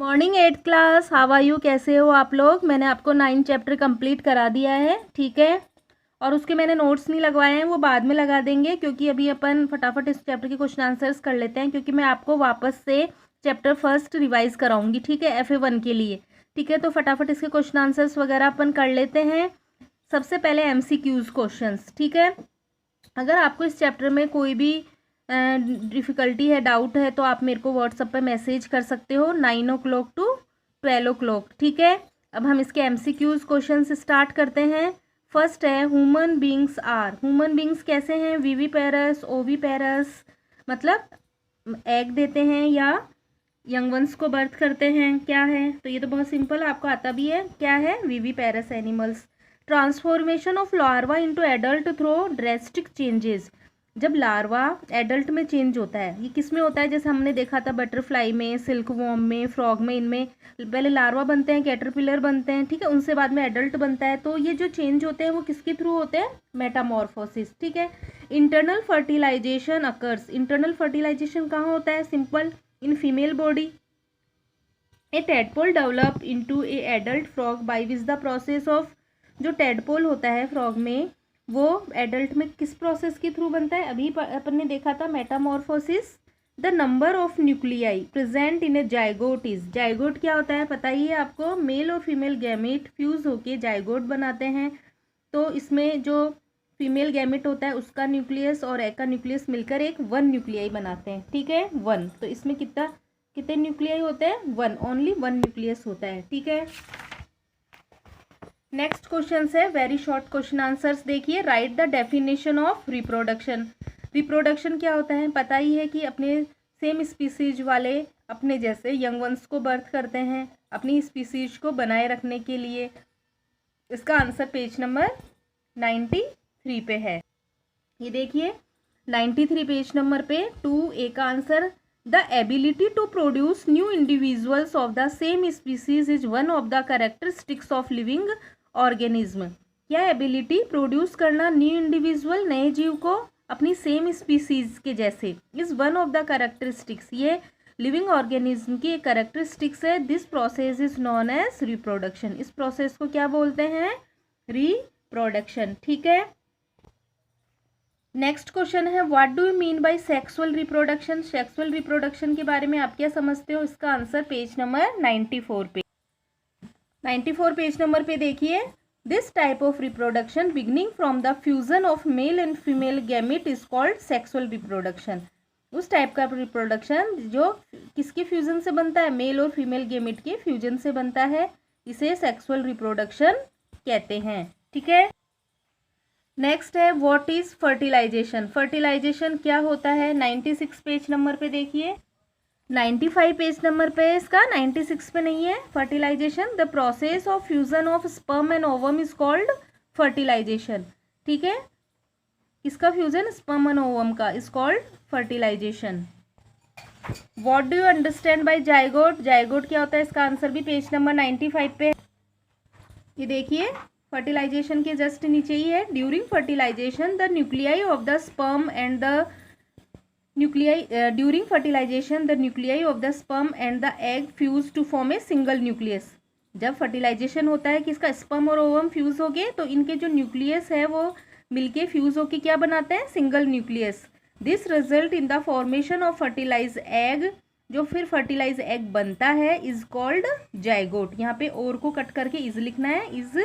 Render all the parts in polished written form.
Morning 8th class, how are you? कैसे हो आप लोग? मैंने आपको 9 चैप्टर कंप्लीट करा दिया है, ठीक है। और उसके मैंने नोट्स नहीं लगवाए हैं, वो बाद में लगा देंगे, क्योंकि अभी अपन फटाफट इस चैप्टर के क्वेश्चन आंसर्स कर लेते हैं, क्योंकि मैं आपको वापस से चैप्टर फर्स्ट रिवाइज कराऊंगी, ठीक है, FA1 के लिए, ठीक है। तो फटाफट इसके क्वेश्चन आंसर्स वगैरह अपन कर लेते हैं। सबसे पहले MCQs क्वेश्चंस, ठीक है। अगर आपको इस चैप्टर में कोई भी डिफ़िकल्टी है, डाउट है, तो आप मेरे को व्हाट्सएप पे मैसेज कर सकते हो 9 o'clock to 12 o'clock, ठीक है। अब हम इसके MCQs क्वेश्चन स्टार्ट करते हैं। फर्स्ट है human beings are. Human beings कैसे हैं? विविपेरस, ओविपेरस, मतलब एग देते हैं या यंग वंस को बर्थ करते हैं, क्या है? तो ये तो बहुत सिंपल आपको आता भी है, क्या है? Viviparous animals. Transformation of larva into adult through drastic changes. जब लार्वा एडल्ट में चेंज होता है, ये किस में होता है? जैसे हमने देखा था बटरफ्लाई में, सिल्क वॉर्म में, फ्रॉग में, इनमें पहले लार्वा बनते हैं, कैटरपिलर बनते हैं, ठीक है, उनसे बाद में एडल्ट बनता है। तो ये जो चेंज होते हैं वो किसके थ्रू होते हैं? मेटामॉर्फोसिस, ठीक है। Internal fertilisation occurs. Internal fertilisation कहाँ होता है? Simple, in female body. A tadpole develop into a adult frog by which the process of. जो टेडपोल होता है फ्रॉग में, वो एडल्ट में किस प्रोसेस के थ्रू बनता है? अभी अपन ने देखा था Metamorphosis. The number of nuclei present in A zygote is. Zygote क्या होता है पता ही है आपको? मेल और फीमेल गैमेट फ्यूज होके जाइगोट बनाते हैं। तो इसमें जो फीमेल गैमेट होता है उसका न्यूक्लियस और एग का न्यूक्लियस मिलकर एक 1 न्यूक्लियाई बनाते हैं, ठीक है, 1। तो इसमें कितने न्यूक्लियाई होते हैं? 1, ओनली 1 न्यूक्लियस होता है, ठीक है। नेक्स्ट क्वेश्चन है वेरी शॉर्ट क्वेश्चन आंसर्स। देखिए, write the definition of reproduction. Reproduction क्या होता है? पता ही है कि अपने सेम स्पीसीज वाले अपने जैसे यंग वंस को बर्थ करते हैं अपनी स्पीसीज को बनाए रखने के लिए। इसका आंसर पेज नंबर 93 पे है। ये देखिए 93 पेज नंबर पे 2A का answer. The ability to produce new individuals of the same species is one of the characteristics of living organism. क्या एबिलिटी? प्रोड्यूस करना न्यू इंडिविजुअल, नए जीव को अपनी सेम स्पीसीज के जैसे, is one of the characteristics. ये लिविंग ऑर्गेनिज्म की एक कैरेक्टरिस्टिक्स है। This process is known as reproduction. इस प्रोसेस को क्या बोलते हैं? रिप्रोडक्शन, ठीक है। नेक्स्ट क्वेश्चन है what do you mean by sexual reproduction. Sexual reproduction के बारे में आप क्या समझते हो? इसका आंसर पेज नंबर 94 पे। 94 पेज नंबर पे देखिए, this type of reproduction beginning from the fusion of male and female gamete is called sexual reproduction. उस टाइप का रिप्रोडक्शन जो किसके फ्यूजन से बनता है? मेल और फीमेल गैमेट के फ्यूजन से बनता है, इसे सेक्सुअल रिप्रोडक्शन कहते हैं, ठीक है। नेक्स्ट है व्हाट इज फर्टिलाइजेशन। फर्टिलाइजेशन क्या होता है? 96 पेज नंबर पे देखिए, 95 पेज नंबर पे इसका, 96 पे नहीं है। Fertilisation, the process of fusion of sperm and ovum is called fertilisation, ठीक है। किसका फ्यूजन? स्पर्म एंड ओवम का, is called fertilisation. What do you understand by zygote. Zygote क्या होता है? इसका आंसर भी पेज नंबर 95 पे। ये देखिए फर्टिलाइजेशन के जस्ट नीचे ही है। During fertilisation the nuclei of the sperm and the during fertilization the nuclei of the sperm and the egg fuse to form a single nucleus। जब फर्टिलाइजेशन होता है किसका? स्पर्म और ओवम फ्यूज हो गए, तो इनके जो न्यूक्लियस है वो मिलके फ्यूज होके क्या बनाते हैं? Single nucleus. This result in the formation of fertilize egg. जो फिर फर्टिलाइज एग बनता है इज कॉल्ड जाइगोट। यहाँ पे और को कट करके इज लिखना है, इज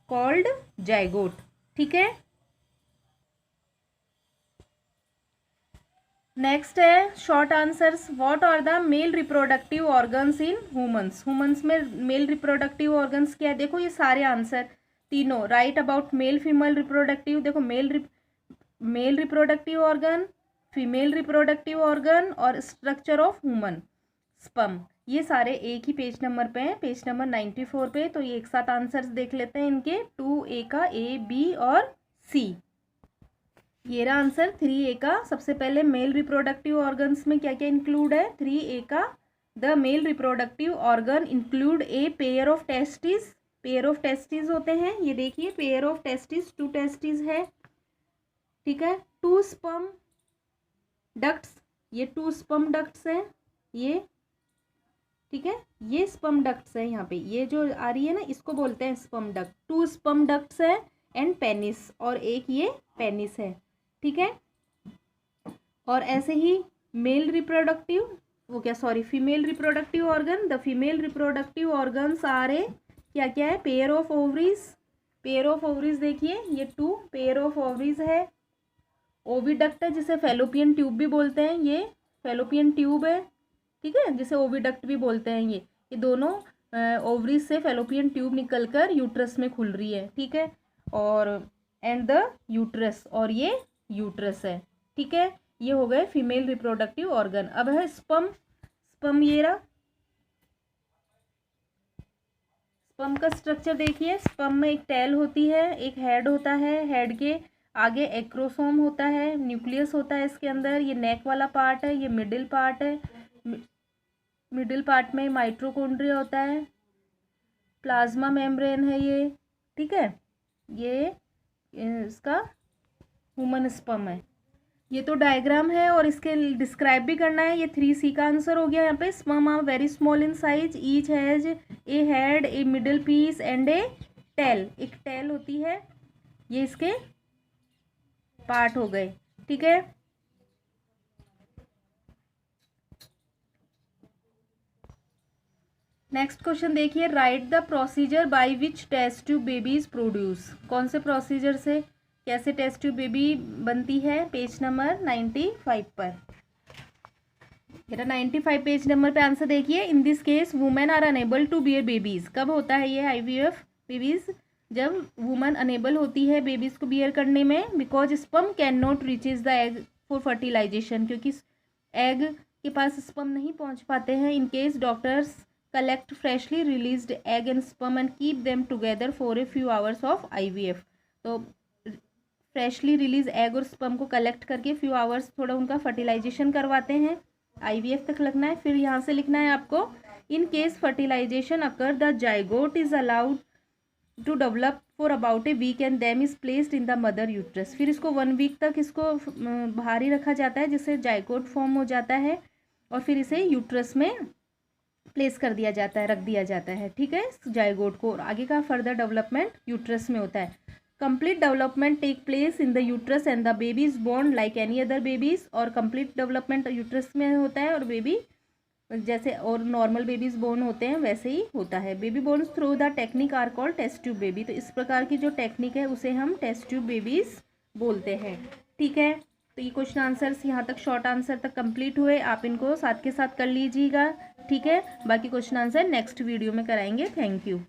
कॉल्ड जाइगोट, ठीक है। नेक्स्ट है short answers. What are the male reproductive organs in humans. Humans में मेल रिप्रोडक्टिव ऑर्गन्स क्या है? देखो ये सारे आंसर तीनों write about male female reproductive. देखो male reproductive organ, female reproductive organ और स्ट्रक्चर ऑफ ह्यूमन स्पर्म, ये सारे एक ही पेज नंबर पे हैं, पेज नंबर 94 पे। तो ये एक साथ आंसर्स देख लेते हैं इनके, 2A का A, B और C। ये रहा आंसर 3A का। सबसे पहले मेल रिप्रोडक्टिव ऑर्गन्स में क्या क्या इंक्लूड है? 3A का, the male reproductive organ include a pair of testis. Pair of testis होते हैं, ये देखिए पेयर ऑफ टेस्टिस, 2 टेस्टिस है, ठीक है। 2 स्पर्म डक्ट्स, ये 2 स्पर्म डक्ट्स हैं ये, ठीक है। ये स्पर्म डक्ट्स है, यहाँ पे ये जो आ रही है ना इसको बोलते हैं स्पर्म डक्ट। 2 स्पर्म डक्ट्स है एंड पेनिस, और एक ये पेनिस है, ठीक है। और ऐसे ही मेल रिप्रोडक्टिव, वो क्या sorry female reproductive organ, the female reproductive organs are a क्या क्या है, pair of ovaries. Pair of ovaries देखिए ये 2 पेयर ऑफ ओवरीज है। ओविडक्ट है जिसे फेलोपियन ट्यूब भी बोलते हैं, ये फेलोपियन ट्यूब है, ठीक है, जिसे ओविडक्ट भी बोलते हैं। ये दोनों ओवरीज से फेलोपियन ट्यूब निकलकर यूट्रस में खुल रही है, ठीक है। और एंड द यूट्रस, और ये यूट्रस है, ठीक है। ये हो गए फीमेल रिप्रोडक्टिव ऑर्गन। अब है स्पर्म। स्पर्म ये रहा। स्पर्म का स्ट्रक्चर देखिए, स्पर्म में एक टेल होती है, एक हेड होता है, हेड के आगे एक्रोसोम होता है, न्यूक्लियस होता है इसके अंदर, ये नेक वाला पार्ट है, ये मिडिल पार्ट है, मिडिल पार्ट में माइटोकॉन्ड्रिया होता है, प्लाज्मा मेम्ब्रेन है ये, ठीक है। ये इसका ह्यूमन स्पर्म है। ये तो डायग्राम है और इसके डिस्क्राइब भी करना है। ये 3C का आंसर हो गया यहाँ पे। Sperm are very small in size, each has a head, a middle piece and a tail. एक टेल होती है, ये इसके पार्ट हो गए, ठीक है। नेक्स्ट क्वेश्चन देखिए, write the procedure by which test tube baby is produce. कौन से प्रोसीजर से कैसे टेस्ट ट्यूब बेबी बनती है, पेज नंबर 95 पर। मेरा 95 पेज नंबर पे आंसर देखिए। In this case women are unable to bear babies. कब होता है ये IVF बेबीज, जब वुमन अनेबल होती है बेबीज को बियर करने में, because sperm can not reaches the egg for fertilisation, क्योंकि एग के पास स्पर्म नहीं पहुंच पाते हैं। In case doctors collect freshly released egg and sperm and keep them together for a few hours of IVF। तो फ्रेशली रिलीज एग और sperm को कलेक्ट करके फ्यू आवर्स थोड़ा उनका फर्टिलाइजेशन करवाते हैं। IVF तक लगना है। फिर यहाँ से लिखना है आपको, in case fertilisation occur the zygote is allowed to develop for about a week and them is placed in the mother uterus. फिर इसको 1 वीक तक इसको बाहर ही रखा जाता है, जिससे जाइगोट फॉर्म हो जाता है, और फिर इसे यूट्रस में प्लेस कर दिया जाता है, रख दिया जाता है, ठीक है, जाइगोट को। और आगे का फर्दर डेवलपमेंट यूट्रस में होता है। Complete development take place in the uterus and the baby is born like any other babies. और कंप्लीट डेवलपमेंट यूट्रस में होता है, और बेबी जैसे और नॉर्मल बेबीज बोर्न होते हैं वैसे ही होता है। Baby born through the technique are called test tube baby. तो इस प्रकार की जो टेक्निक है उसे हम टेस्ट ट्यूब बेबीज बोलते हैं, ठीक है। तो ये क्वेश्चन आंसर्स यहाँ तक शॉर्ट आंसर तक कंप्लीट हुए, आप इनको साथ के साथ कर लीजिएगा, ठीक है। बाकी क्वेश्चन आंसर नेक्स्ट वीडियो में कराएंगे। Thank you.